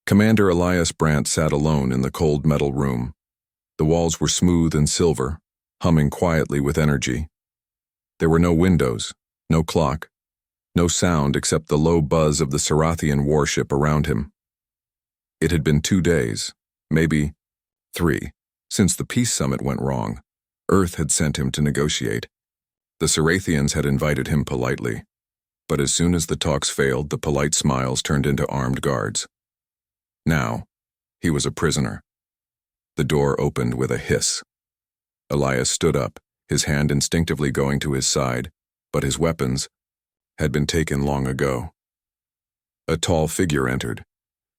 Commander Elias Brandt sat alone in the cold metal room. The walls were smooth and silver, humming quietly with energy. There were no windows, no clock, no sound except the low buzz of the Sarathian warship around him. It had been 2 days, maybe 3, since the peace summit went wrong. Earth had sent him to negotiate. The Sarathians had invited him politely, but as soon as the talks failed, the polite smiles turned into armed guards. Now, he was a prisoner. The door opened with a hiss. Elias stood up, his hand instinctively going to his side, but his weapons had been taken long ago. A tall figure entered.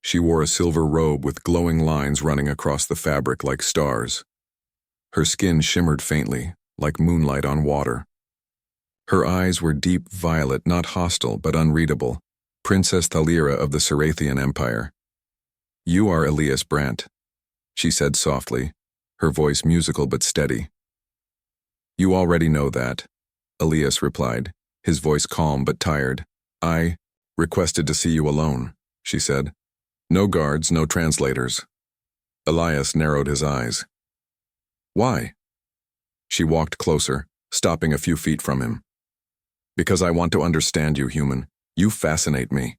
She wore a silver robe with glowing lines running across the fabric like stars. Her skin shimmered faintly, like moonlight on water. Her eyes were deep violet, not hostile but unreadable. Princess Thalira of the Sarathian Empire. "You are Elias Brandt," she said softly, her voice musical but steady. "You already know that," Elias replied, his voice calm but tired. "I requested to see you alone," she said. "No guards, no translators." Elias narrowed his eyes. "Why?" She walked closer, stopping a few feet from him. "Because I want to understand you, human. You fascinate me."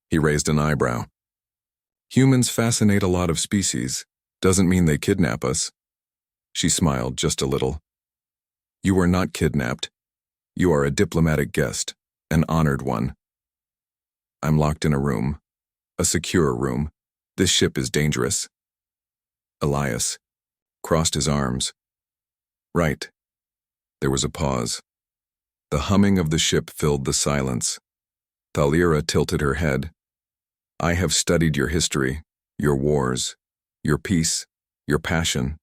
He raised an eyebrow. "Humans fascinate a lot of species. Doesn't mean they kidnap us." She smiled just a little. "You are not kidnapped. You are a diplomatic guest, an honored one. I'm locked in a room, a secure room. This ship is dangerous." Elias crossed his arms. "Right." There was a pause. The humming of the ship filled the silence. Thalira tilted her head. "I have studied your history, your wars, your peace, your passion.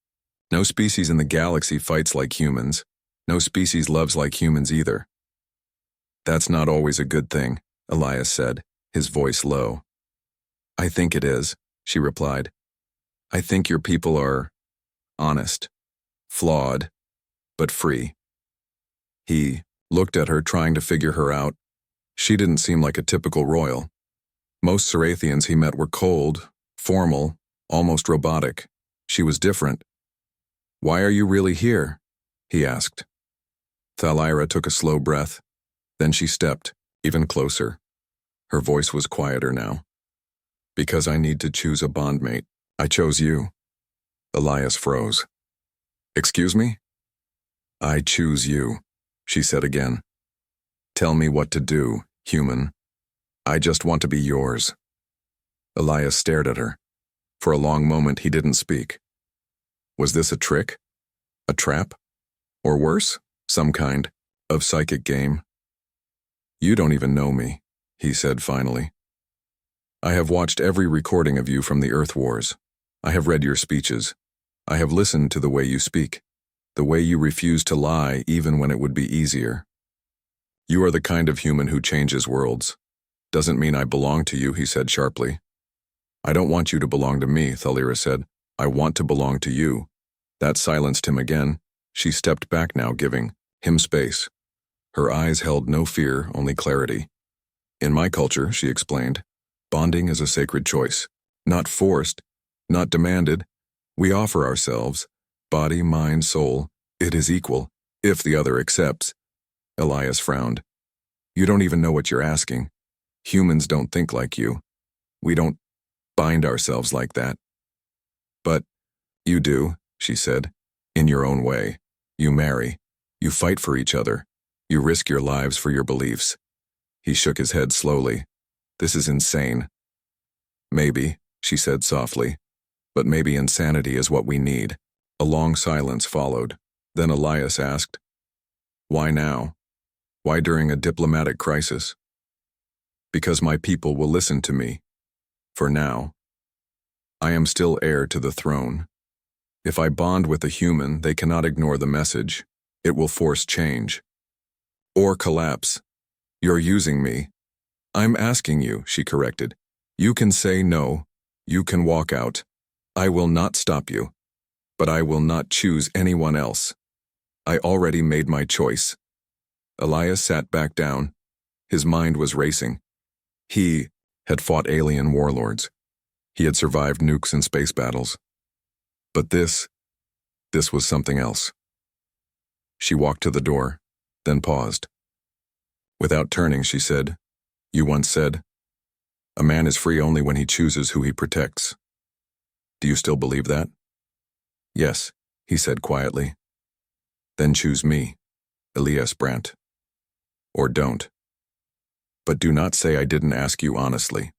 No species in the galaxy fights like humans. No species loves like humans either." "That's not always a good thing," Elias said, his voice low. "I think it is," she replied. "I think your people are honest, flawed, but free." He looked at her, trying to figure her out. She didn't seem like a typical royal. Most Sarathians he met were cold, formal, almost robotic. She was different. "Why are you really here?" he asked. Thalira took a slow breath. Then she stepped, even closer. Her voice was quieter now. "Because I need to choose a bondmate. I chose you." Elias froze. "Excuse me?" "I choose you," she said again. "Tell me what to do, human. I just want to be yours." Elias stared at her. For a long moment he didn't speak. Was this a trick? A trap? Or worse, some kind of psychic game? "You don't even know me," he said finally. "I have watched every recording of you from the Earth Wars. I have read your speeches. I have listened to the way you speak, the way you refuse to lie even when it would be easier. You are the kind of human who changes worlds. Doesn't mean I belong to you," he said sharply. "I don't want you to belong to me," Thalira said. "I want to belong to you." That silenced him again. She stepped back now, giving him space. Her eyes held no fear, only clarity. "In my culture," she explained, "bonding is a sacred choice. Not forced, not demanded. We offer ourselves, body, mind, soul. It is equal, if the other accepts." Elias frowned. "You don't even know what you're asking. Humans don't think like you. We don't bind ourselves like that." "But you do," she said, "in your own way. You marry. You fight for each other. You risk your lives for your beliefs." He shook his head slowly. "This is insane." "Maybe," she said softly, "but maybe insanity is what we need." A long silence followed. Then Elias asked, "Why now? Why during a diplomatic crisis?" "Because my people will listen to me. For now. I am still heir to the throne. If I bond with a human, they cannot ignore the message. It will force change. Or collapse. You're using me." "I'm asking you," she corrected. "You can say no. You can walk out. I will not stop you. But I will not choose anyone else. I already made my choice." Elias sat back down. His mind was racing. He had fought alien warlords. He had survived nukes and space battles. But this was something else. She walked to the door, then paused. Without turning, she said, "You once said, a man is free only when he chooses who he protects. Do you still believe that?" "Yes," he said quietly. "Then choose me, Elias Brandt. Or don't. But do not say I didn't ask you honestly."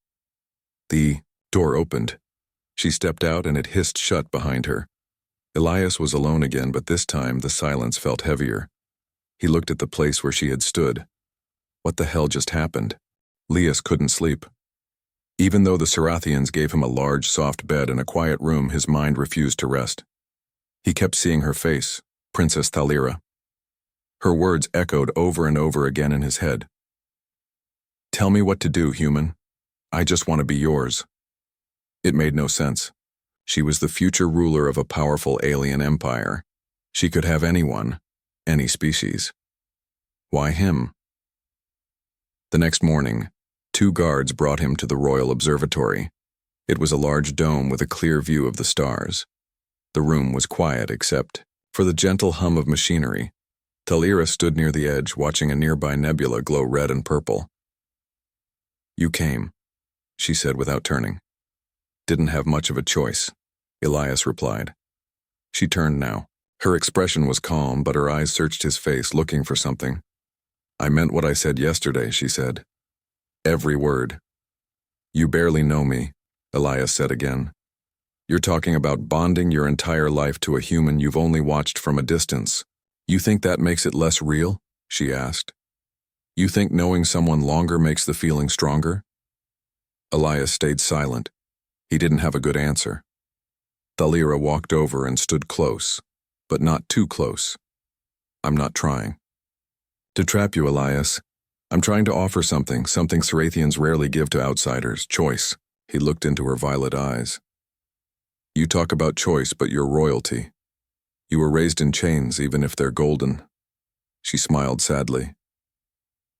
The door opened. She stepped out and it hissed shut behind her. Elias was alone again, but this time the silence felt heavier. He looked at the place where she had stood. What the hell just happened? Elias couldn't sleep. Even though the Sarathians gave him a large, soft bed and a quiet room, his mind refused to rest. He kept seeing her face, Princess Thalira. Her words echoed over and over again in his head. "Tell me what to do, human. I just want to be yours." It made no sense. She was the future ruler of a powerful alien empire. She could have anyone, any species. Why him? The next morning, 2 guards brought him to the Royal Observatory. It was a large dome with a clear view of the stars. The room was quiet except for the gentle hum of machinery. Thalira stood near the edge, watching a nearby nebula glow red and purple. "You came," she said without turning. "Didn't have much of a choice," Elias replied. She turned now. Her expression was calm, but her eyes searched his face, looking for something. "I meant what I said yesterday," she said. "Every word." "You barely know me," Elias said again. "You're talking about bonding your entire life to a human you've only watched from a distance. You think that makes it less real?" she asked. "You think knowing someone longer makes the feeling stronger?" Elias stayed silent. He didn't have a good answer. Thalira walked over and stood close, but not too close. "I'm not trying to trap you, Elias. I'm trying to offer something Sarathians rarely give to outsiders, choice." He looked into her violet eyes. "You talk about choice, but you're royalty. You were raised in chains, even if they're golden." She smiled sadly.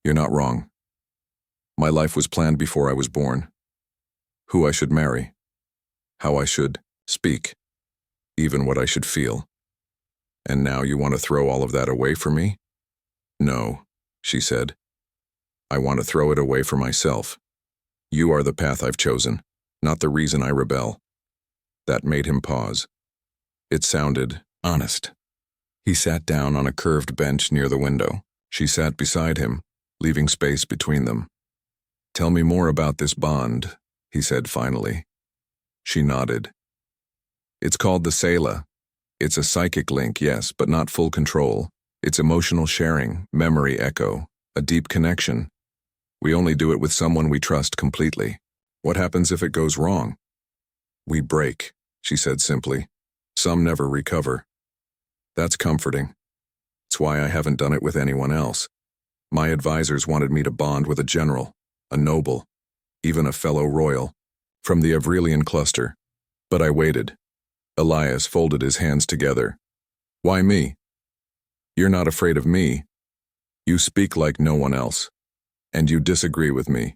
"You're not wrong. My life was planned before I was born. Who I should marry, how I should speak, even what I should feel. And now you want to throw all of that away for me?" "No," she said. "I want to throw it away for myself. You are the path I've chosen, not the reason I rebel." That made him pause. It sounded honest. He sat down on a curved bench near the window. She sat beside him, leaving space between them. "Tell me more about this bond," he said finally. She nodded. "It's called the Sela. It's a psychic link, yes, but not full control. It's emotional sharing, memory echo, a deep connection. We only do it with someone we trust completely. What happens if it goes wrong?" "We break," she said simply. "Some never recover." "That's comforting. It's why I haven't done it with anyone else. My advisors wanted me to bond with a general, a noble, even a fellow royal, from the Avrilian cluster. But I waited." Elias folded his hands together. "Why me? You're not afraid of me. You speak like no one else. And you disagree with me.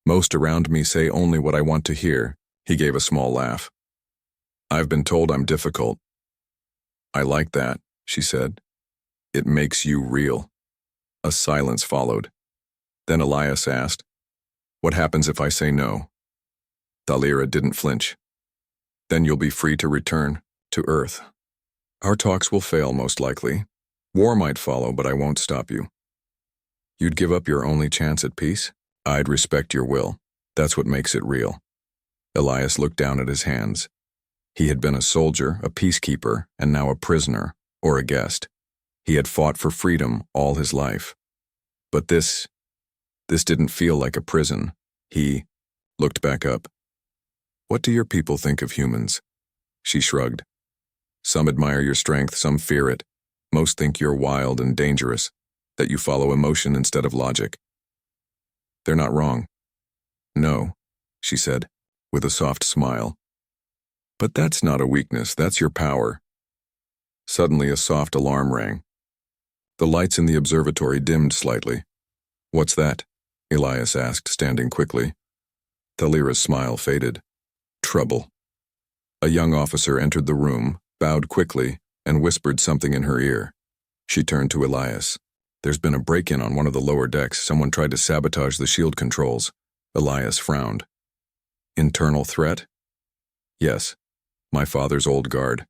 Most around me say only what I want to hear." He gave a small laugh. "I've been told I'm difficult." "I like that," she said. "It makes you real." A silence followed. Then Elias asked, "What happens if I say no?" Thalira didn't flinch. "Then you'll be free to return to Earth. Our talks will fail, most likely. War might follow, but I won't stop you. You'd give up your only chance at peace? I'd respect your will. That's what makes it real." Elias looked down at his hands. He had been a soldier, a peacekeeper, and now a prisoner, or a guest. He had fought for freedom all his life. But this didn't feel like a prison. He looked back up. "What do your people think of humans?" She shrugged. "Some admire your strength, some fear it. Most think you're wild and dangerous, that you follow emotion instead of logic." "They're not wrong." "No," she said, with a soft smile. "But that's not a weakness, that's your power." Suddenly a soft alarm rang. The lights in the observatory dimmed slightly. "What's that?" Elias asked, standing quickly. Thalira's smile faded. trouble. A young officer entered the room, bowed quickly, and whispered something in her ear. She turned to Elias. There's been a break-in on one of the lower decks. Someone tried to sabotage the shield controls. Elias frowned. Internal threat? Yes. My father's old guard.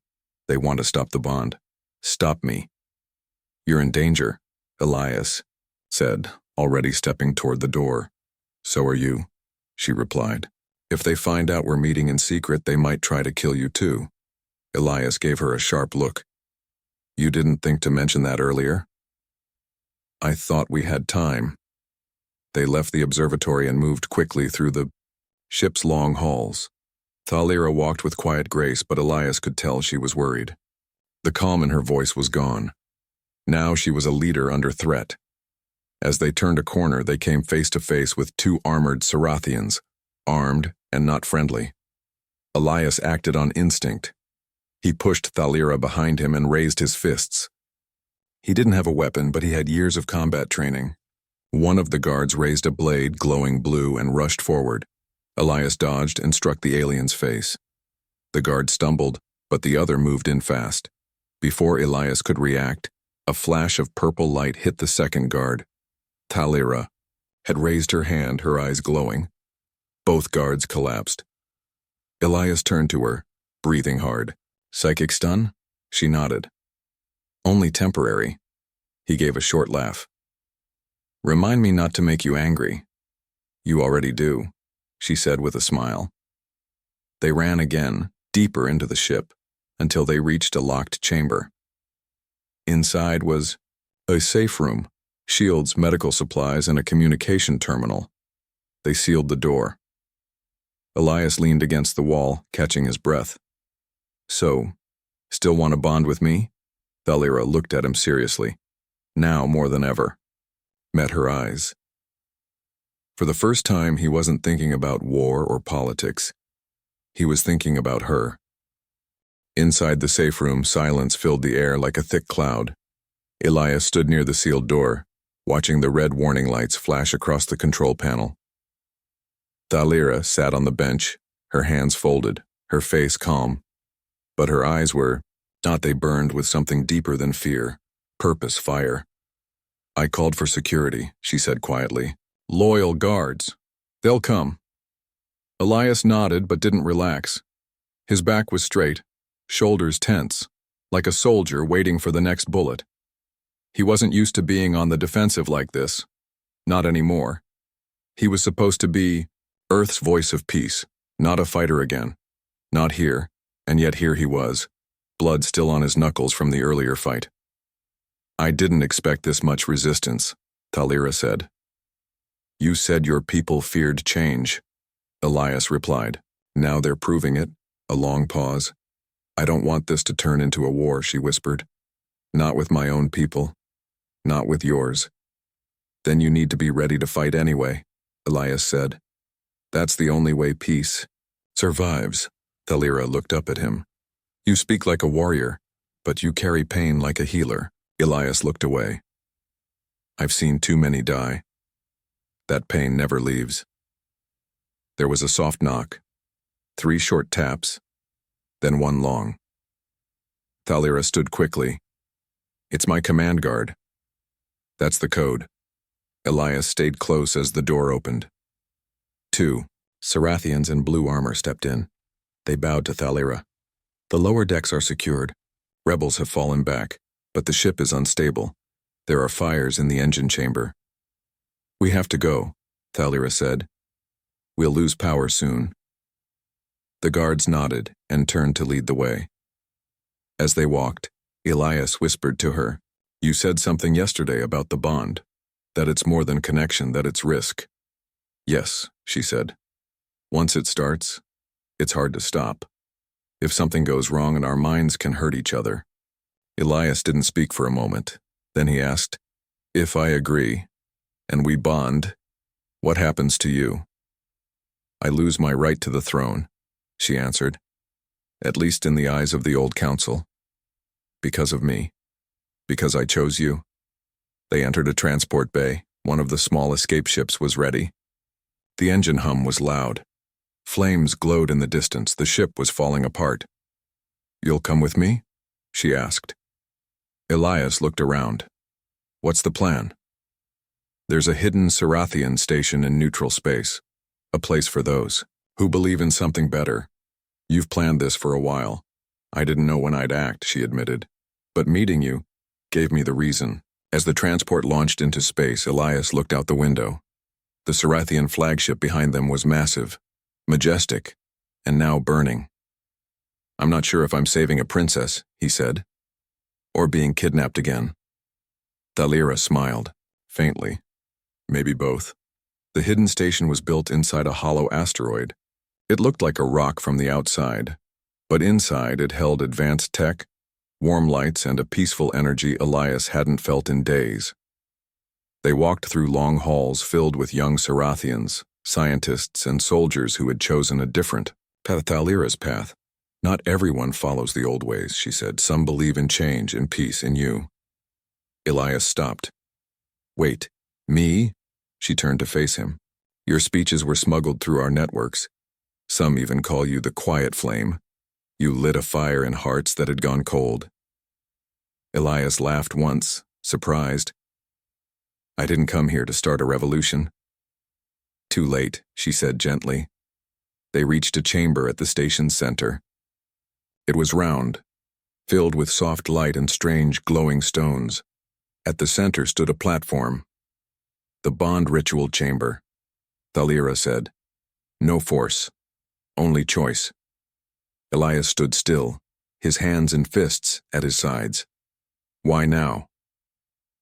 They want to stop the bond. Stop me. You're in danger, Elias said, already stepping toward the door. So are you, she replied. If they find out we're meeting in secret, they might try to kill you too. Elias gave her a sharp look. You didn't think to mention that earlier? I thought we had time. They left the observatory and moved quickly through the ship's long halls. Thalira walked with quiet grace, but Elias could tell she was worried. The calm in her voice was gone. Now she was a leader under threat. As they turned a corner, they came face to face with two armored Sarathians, armed and not friendly. Elias acted on instinct. He pushed Thalira behind him and raised his fists. He didn't have a weapon, but he had years of combat training. One of the guards raised a blade glowing blue and rushed forward. Elias dodged and struck the alien's face. The guard stumbled, but the other moved in fast. Before Elias could react, a flash of purple light hit the second guard. Thalira had raised her hand, her eyes glowing. Both guards collapsed. Elias turned to her, breathing hard. Psychic stun? She nodded. Only temporary. He gave a short laugh. Remind me not to make you angry. You already do, she said with a smile. They ran again, deeper into the ship, until they reached a locked chamber. Inside was a safe room, shields, medical supplies, and a communication terminal. They sealed the door. Elias leaned against the wall, catching his breath. So, still want to bond with me? Thalira looked at him seriously. Now more than ever. Met her eyes. For the first time, he wasn't thinking about war or politics. He was thinking about her. Inside the safe room, silence filled the air like a thick cloud. Elias stood near the sealed door, watching the red warning lights flash across the control panel. Thalira sat on the bench, her hands folded, her face calm. But her eyes were, not they burned with something deeper than fear, purpose, fire. I called for security, she said quietly. Loyal guards. They'll come. Elias nodded but didn't relax. His back was straight, shoulders tense, like a soldier waiting for the next bullet. He wasn't used to being on the defensive like this. Not anymore. He was supposed to be Earth's voice of peace, not a fighter again. Not here, and yet here he was, blood still on his knuckles from the earlier fight. I didn't expect this much resistance, Thalira said. You said your people feared change, Elias replied. Now they're proving it. A long pause. I don't want this to turn into a war, she whispered. Not with my own people. Not with yours. Then you need to be ready to fight anyway, Elias said. That's the only way peace survives. Thalira looked up at him. You speak like a warrior, but you carry pain like a healer. Elias looked away. I've seen too many die. That pain never leaves. There was a soft knock, 3 short taps, then one long. Thalira stood quickly. It's my command guard. That's the code. Elias stayed close as the door opened. 2 Sarathians in blue armor stepped in. They bowed to Thalira. The lower decks are secured. Rebels have fallen back, but the ship is unstable. There are fires in the engine chamber. We have to go, Thalira said. We'll lose power soon. The guards nodded and turned to lead the way. As they walked, Elias whispered to her, You said something yesterday about the bond, that it's more than connection, that it's risk. Yes, she said. Once it starts, it's hard to stop. If something goes wrong and our minds can hurt each other. Elias didn't speak for a moment. Then he asked, If I agree, and we bond, what happens to you? I lose my right to the throne, she answered, at least in the eyes of the old council. Because of me. Because I chose you. They entered a transport bay. One of the small escape ships was ready. The engine hum was loud. Flames glowed in the distance. The ship was falling apart. "You'll come with me?" she asked. Elias looked around. "What's the plan?" "There's a hidden Sarathian station in neutral space. A place for those who believe in something better. You've planned this for a while. I didn't know when I'd act," she admitted. "But meeting you gave me the reason." As the transport launched into space, Elias looked out the window. The Sarathian flagship behind them was massive, majestic, and now burning. "I'm not sure if I'm saving a princess," he said, "or being kidnapped again." Thalira smiled, faintly. "Maybe both." The hidden station was built inside a hollow asteroid. It looked like a rock from the outside, but inside it held advanced tech, warm lights, and a peaceful energy Elias hadn't felt in days. They walked through long halls filled with young Sarathians, scientists, and soldiers who had chosen a different path, Thalira's path. "Not everyone follows the old ways," she said. "Some believe in change, in peace, in you." Elias stopped. "Wait, me?" She turned to face him. "Your speeches were smuggled through our networks. Some even call you the quiet flame. You lit a fire in hearts that had gone cold." Elias laughed once, surprised. "I didn't come here to start a revolution." "Too late," she said gently. They reached a chamber at the station's center. It was round, filled with soft light and strange glowing stones. At the center stood a platform. "The bond ritual chamber," Thalira said. "No force, only choice." Elias stood still, his hands in fists at his sides. "Why now?"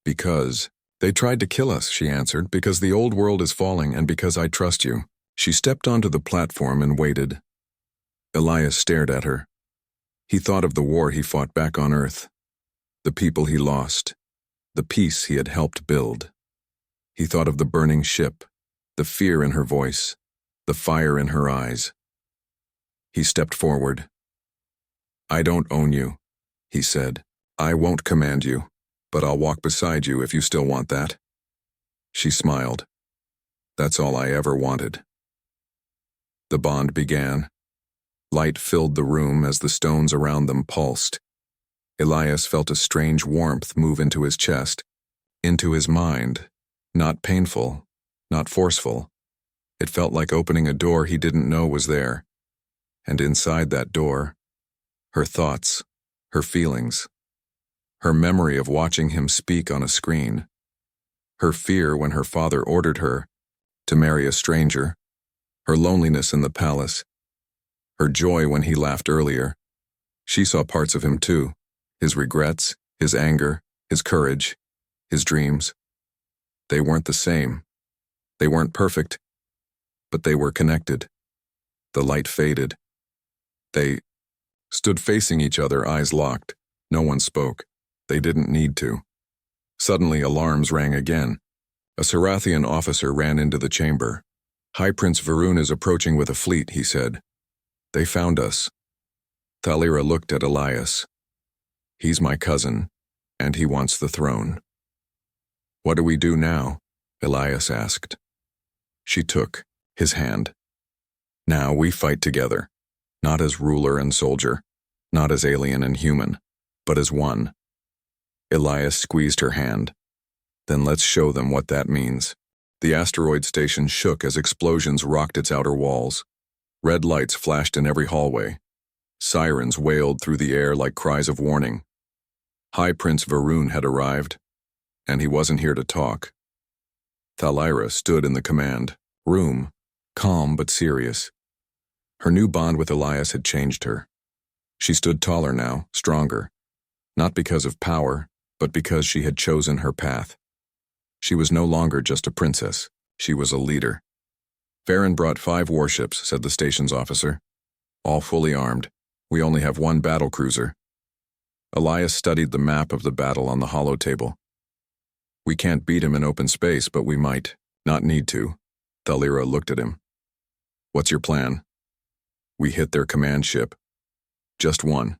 "Because they tried to kill us," she answered, "because the old world is falling and because I trust you." She stepped onto the platform and waited. Elias stared at her. He thought of the war he fought back on Earth, the people he lost, the peace he had helped build. He thought of the burning ship, the fear in her voice, the fire in her eyes. He stepped forward. "I don't own you," he said. "I won't command you, but I'll walk beside you if you still want that." She smiled. "That's all I ever wanted." The bond began. Light filled the room as the stones around them pulsed. Elias felt a strange warmth move into his chest, into his mind. Not painful, not forceful. It felt like opening a door he didn't know was there. And inside that door, her thoughts, her feelings, her memory of watching him speak on a screen, her fear when her father ordered her to marry a stranger, her loneliness in the palace, her joy when he laughed earlier. She saw parts of him too, his regrets, his anger, his courage, his dreams. They weren't the same. They weren't perfect, but they were connected. The light faded. They stood facing each other, eyes locked. No one spoke. They didn't need to. Suddenly, alarms rang again. A Sarathian officer ran into the chamber. "High Prince Varun is approaching with a fleet," he said. "They found us." Thalira looked at Elias. "He's my cousin, and he wants the throne." "What do we do now?" Elias asked. She took his hand. "Now we fight together, not as ruler and soldier, not as alien and human, but as one." Elias squeezed her hand. "Then let's show them what that means." The asteroid station shook as explosions rocked its outer walls. Red lights flashed in every hallway. Sirens wailed through the air like cries of warning. High Prince Varun had arrived, and he wasn't here to talk. Thalira stood in the command room, calm but serious. Her new bond with Elias had changed her. She stood taller now, stronger, not because of power, but because she had chosen her path. She was no longer just a princess, she was a leader. "Farron brought 5 warships," said the station's officer. "All fully armed. We only have 1 battle cruiser." Elias studied the map of the battle on the hollow table. "We can't beat him in open space, but we might not need to." Thalira looked at him. "What's your plan?" "We hit their command ship. Just one.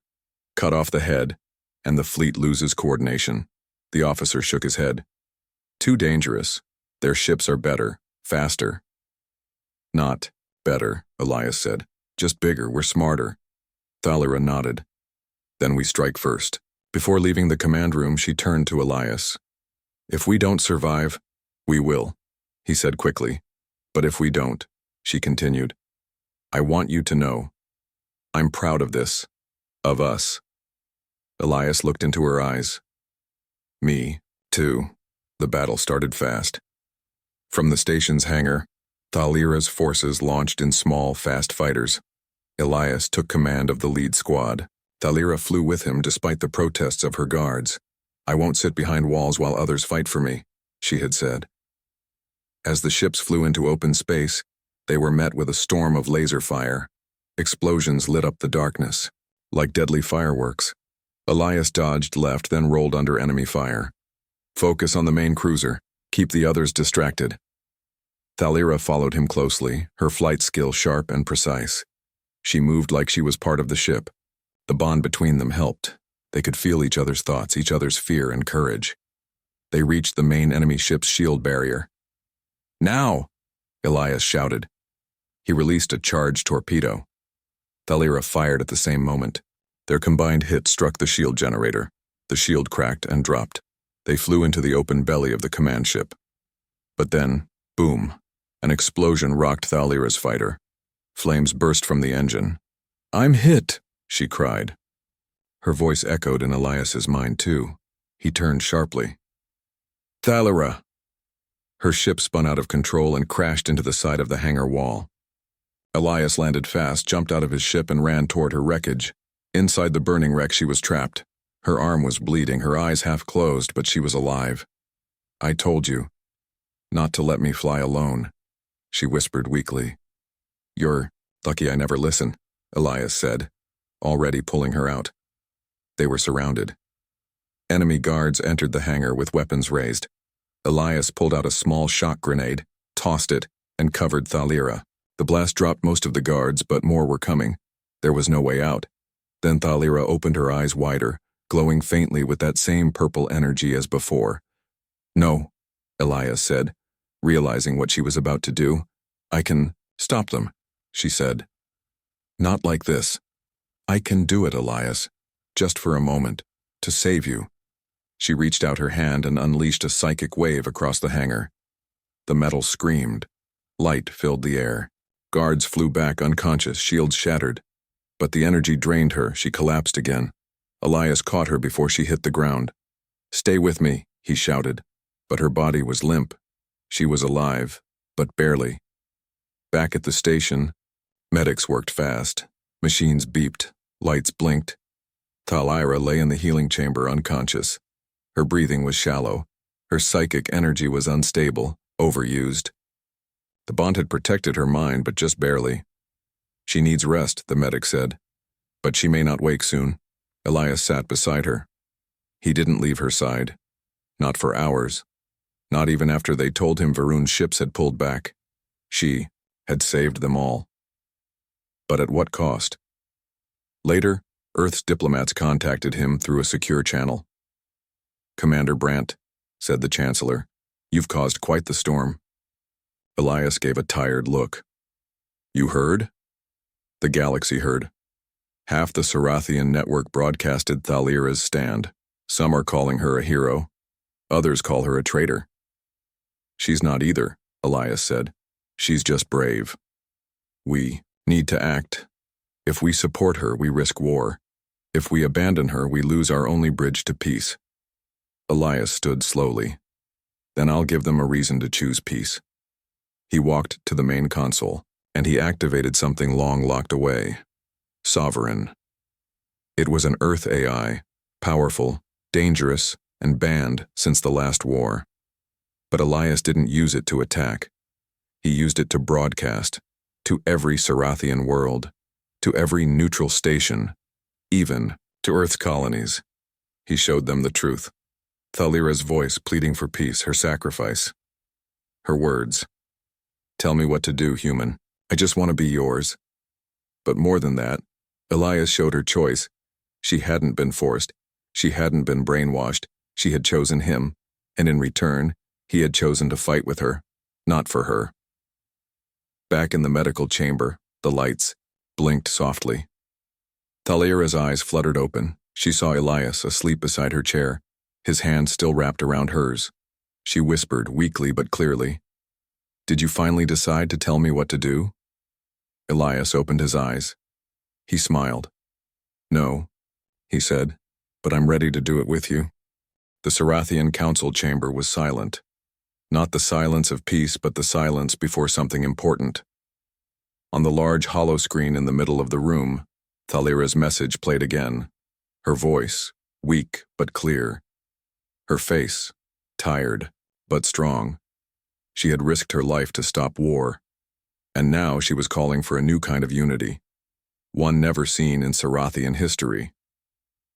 Cut off the head, and the fleet loses coordination." The officer shook his head. "Too dangerous. Their ships are better, faster." "Not Better, Elias said. Just bigger, we're smarter. Thalira nodded. Then we strike first. Before leaving the command room, she turned to Elias. If we don't survive, we will, he said quickly. But if we don't, she continued, I want you to know. I'm proud of this. Of us. Elias looked into her eyes. Me, too. The battle started fast. From the station's hangar, Thalira's forces launched in small, fast fighters. Elias took command of the lead squad. Thalira flew with him despite the protests of her guards. I won't sit behind walls while others fight for me, she had said. As the ships flew into open space, they were met with a storm of laser fire. Explosions lit up the darkness, like deadly fireworks. Elias dodged left, then rolled under enemy fire. Focus on the main cruiser. Keep the others distracted. Thalira followed him closely, her flight skill sharp and precise. She moved like she was part of the ship. The bond between them helped. They could feel each other's thoughts, each other's fear and courage. They reached the main enemy ship's shield barrier. Now! Elias shouted. He released a charged torpedo. Thalira fired at the same moment. Their combined hit struck the shield generator. The shield cracked and dropped. They flew into the open belly of the command ship. But then, boom, an explosion rocked Thalira's fighter. Flames burst from the engine. I'm hit, she cried. Her voice echoed in Elias's mind too. He turned sharply. Thalira! Her ship spun out of control and crashed into the side of the hangar wall. Elias landed fast, jumped out of his ship and ran toward her wreckage. Inside the burning wreck she was trapped. Her arm was bleeding, her eyes half closed, but she was alive. I told you not to let me fly alone, she whispered weakly. You're lucky I never listen, Elias said, already pulling her out. They were surrounded. Enemy guards entered the hangar with weapons raised. Elias pulled out a small shock grenade, tossed it, and covered Thalira. The blast dropped most of the guards, but more were coming. There was no way out. Then Thalira opened her eyes wider, glowing faintly with that same purple energy as before. No, Elias said, realizing what she was about to do. I can stop them, she said. Not like this. I can do it, Elias. Just for a moment. To save you. She reached out her hand and unleashed a psychic wave across the hangar. The metal screamed. Light filled the air. Guards flew back unconscious, shields shattered. But the energy drained her, she collapsed again. Elias caught her before she hit the ground. Stay with me, he shouted. But her body was limp. She was alive, but barely. Back at the station, medics worked fast. Machines beeped, lights blinked. Thalira lay in the healing chamber unconscious. Her breathing was shallow. Her psychic energy was unstable, overused. The bond had protected her mind, but just barely. She needs rest, the medic said. But she may not wake soon. Elias sat beside her. He didn't leave her side. Not for hours. Not even after they told him Varun's ships had pulled back. She had saved them all. But at what cost? Later, Earth's diplomats contacted him through a secure channel. Commander Brandt, said the Chancellor, you've caused quite the storm. Elias gave a tired look. You heard? The galaxy heard. Half the Sarathian network broadcasted Thalira's stand. Some are calling her a hero. Others call her a traitor. She's not either, Elias said. She's just brave. We need to act. If we support her, we risk war. If we abandon her, we lose our only bridge to peace. Elias stood slowly. Then I'll give them a reason to choose peace. He walked to the main console, and he activated something long locked away. Sovereign. It was an Earth AI, powerful, dangerous, and banned since the last war. But Elias didn't use it to attack. He used it to broadcast, to every Sarathian world, to every neutral station, even to Earth's colonies. He showed them the truth. Thalira's voice pleading for peace, her sacrifice. Her words. Tell me what to do, human. I just want to be yours. But more than that, Elias showed her choice. She hadn't been forced. She hadn't been brainwashed. She had chosen him, and in return, he had chosen to fight with her, not for her. Back in the medical chamber, the lights blinked softly. Thalira's eyes fluttered open. She saw Elias asleep beside her chair, his hand still wrapped around hers. She whispered, weakly but clearly, "Did you finally decide to tell me what to do?" Elias opened his eyes. He smiled. "No," he said, "but I'm ready to do it with you." The Sarathian council chamber was silent. Not the silence of peace, but the silence before something important. On the large hollow screen in the middle of the room, Thalira's message played again. Her voice, weak but clear. Her face, tired but strong. She had risked her life to stop war, and now she was calling for a new kind of unity, one never seen in Sarathian history.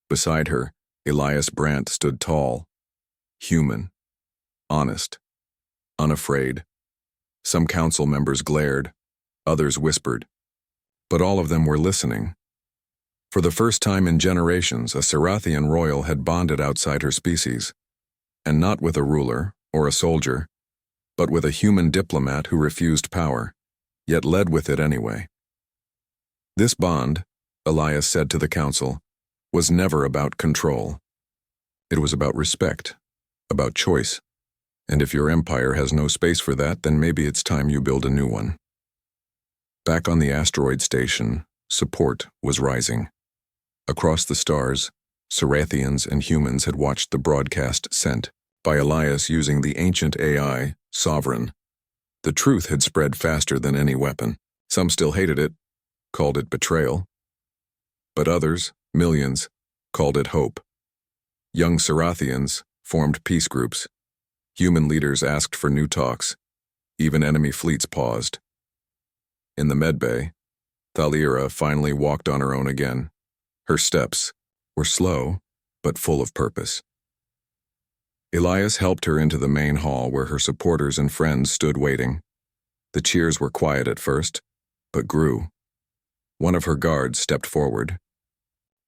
Beside her, Elias Brandt stood tall, human, honest, unafraid. Some council members glared, others whispered, but all of them were listening. For the first time in generations, a Sarathian royal had bonded outside her species, and not with a ruler or a soldier, but with a human diplomat who refused power, yet led with it anyway. This bond, Elias said to the council, was never about control. It was about respect, about choice, and if your empire has no space for that, then maybe it's time you build a new one. Back on the asteroid station, support was rising. Across the stars, Sarathians and humans had watched the broadcast sent by Elias using the ancient AI, Sovereign. The truth had spread faster than any weapon. Some still hated it, called it betrayal. But others, millions, called it hope. Young Sarathians formed peace groups. Human leaders asked for new talks. Even enemy fleets paused. In the medbay, Thalira finally walked on her own again. Her steps were slow, but full of purpose. Elias helped her into the main hall where her supporters and friends stood waiting. The cheers were quiet at first, but grew. One of her guards stepped forward.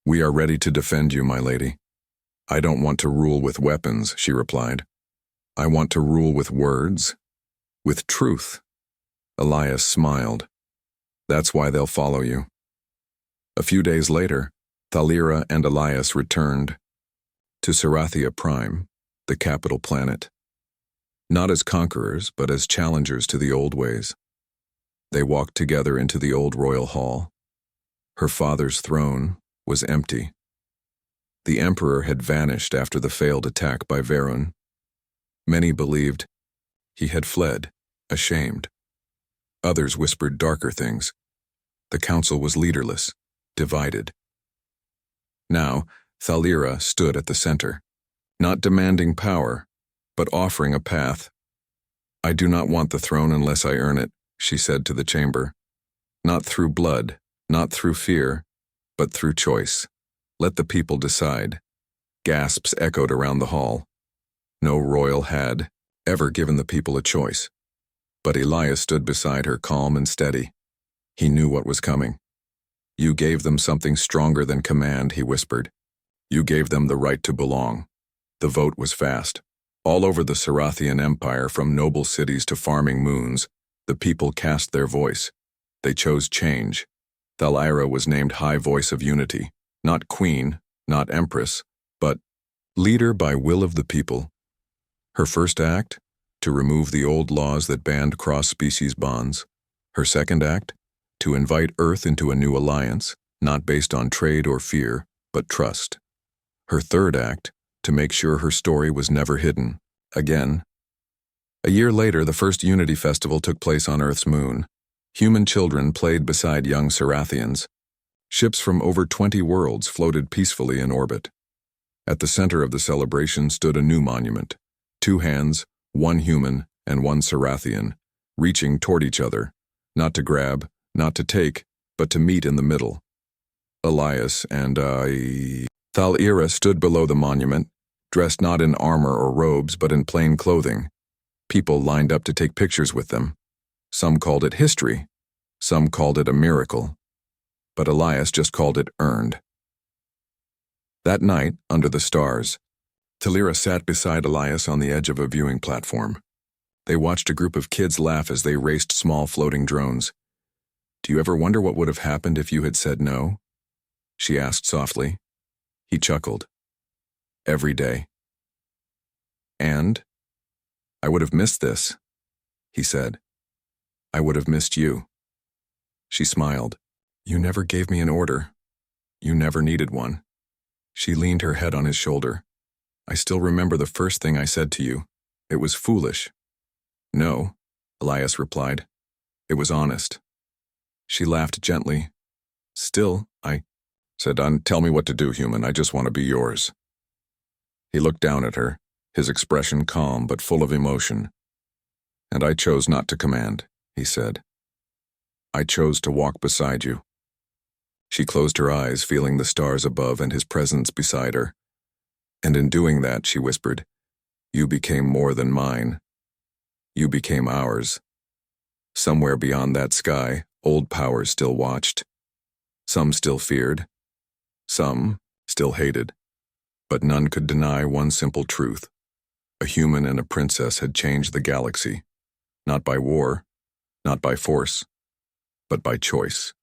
"We are ready to defend you, my lady." "I don't want to rule with weapons," she replied. "I want to rule with words, with truth." Elias smiled. "That's why they'll follow you." A few days later, Thalira and Elias returned to Sarathia Prime, the capital planet. Not as conquerors, but as challengers to the old ways. They walked together into the old royal hall. Her father's throne was empty. The emperor had vanished after the failed attack by Varun. Many believed he had fled, ashamed. Others whispered darker things. The council was leaderless, divided. Now, Thalira stood at the center, not demanding power, but offering a path. "I do not want the throne unless I earn it," she said to the chamber. "Not through blood, not through fear, but through choice. Let the people decide." Gasps echoed around the hall. No royal had ever given the people a choice. But Elias stood beside her, calm and steady. He knew what was coming. "You gave them something stronger than command," he whispered. "You gave them the right to belong." The vote was fast. All over the Sarathian Empire, from noble cities to farming moons, the people cast their voice. They chose change. Thalira was named High Voice of Unity, not queen, not empress, but leader by will of the people. Her first act? To remove the old laws that banned cross-species bonds. Her second act? To invite Earth into a new alliance, not based on trade or fear, but trust. Her third act? To make sure her story was never hidden. Again. A year later, the first Unity Festival took place on Earth's moon. Human children played beside young Sarathians. Ships from over 20 worlds floated peacefully in orbit. At the center of the celebration stood a new monument. 2 hands, 1 human and 1 Sarathian, reaching toward each other, not to grab, not to take, but to meet in the middle. Elias and Thalira stood below the monument, dressed not in armor or robes, but in plain clothing. People lined up to take pictures with them. Some called it history. Some called it a miracle. But Elias just called it earned. That night, under the stars, Thalira sat beside Elias on the edge of a viewing platform. They watched a group of kids laugh as they raced small floating drones. "Do you ever wonder what would have happened if you had said no?" she asked softly. He chuckled. "Every day." "And? I would have missed this," he said. "I would have missed you." She smiled. "You never gave me an order. You never needed one." She leaned her head on his shoulder. "I still remember the first thing I said to you. It was foolish." "No," Elias replied. "It was honest." She laughed gently. "Still, I said, tell me what to do, human. I just want to be yours." He looked down at her, his expression calm but full of emotion. "And I chose not to command," he said. "I chose to walk beside you." She closed her eyes, feeling the stars above and his presence beside her. "And in doing that," she whispered, "you became more than mine. You became ours." Somewhere beyond that sky, old powers still watched. Some still feared. Some still hated. But none could deny one simple truth. A human and a princess had changed the galaxy. Not by war, not by force, but by choice.